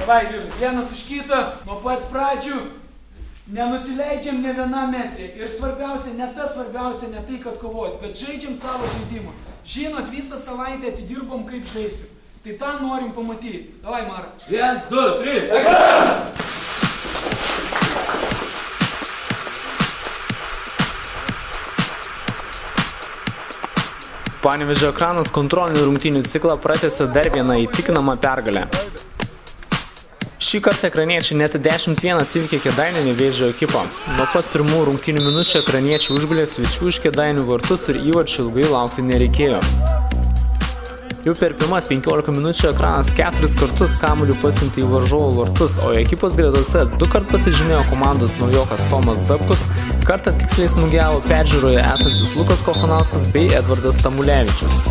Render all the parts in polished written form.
Davai, vyrai, vienas už kitą, nuo pat pradžių. Nenusileidžiam ne vieną metrį. Ir svarbiausia, ne tai, kad kovoti, bet žaidžiam savo žaidimą. Žinot, visą savaitę atidirbom, kaip žaisim. Tai tą norim pamatyti. Davai, Mara. 1, 2, 3. Panevėžio Ekranas kontrolinių rungtynių ciklą pratęsė dar vieną įtikinamą pergalę. Šį kartą ekraniečiai net 10-1 įveikė Kėdainių Nevėžio ekipą. Nuo pat pirmų rungtynių minučių ekraniečiai užgulė svečių iš Kėdainių vartus ir įvarčių ilgai laukti nereikėjo. Jau per pirmas 15 minučių Ekranas 4 kartus kamuoliu pasiuntė į varžovų vartus, o ekipos gretose 2 kart pasižymėjo komandos naujokas Tomas Dabkus, kartą tiksliai smūgiavo peržiūroje esantis Lukas Kochanauskas bei Edvardas Tamulevičius.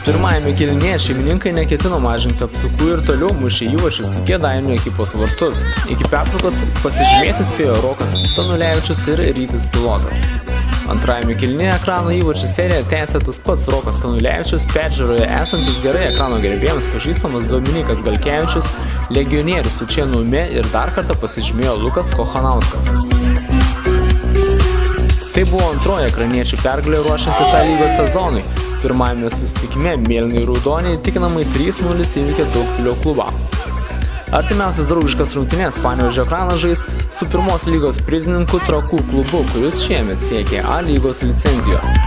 Pirmajame kėlinyje šeimininkai neketino mažinti apsukų ir toliau mušė įvarčius į Kėdainių ekipos vartus. Iki pertraukos pasižymėti spėjo Rokas Stanulevičius ir Rytis Pilotas. Antrajame kėlinyje Ekrano įvarčių seriją tęsė tas pats Rokas Stanulevičius, peržiūroje esantis gerai Ekrano gerbėjams pažįstamas Dominikas Galkevičius, legionierius Sučėnų Ume ir dar kartą pasižymėjo Lukas Kochanauskas. Tai buvo antroji ekraniečių pergalė ruošiantis A lygos sezonui. Pirmajame susitikime mėlynai raudoniai įtikinamai 3-0 įveikė Daugpilio klubą. Artimiausias draugiškas rungtynes Panevėžio Ekranas žais su pirmos lygos prizininku Trakų klubu, kuris šiemet siekė A lygos licenzijos.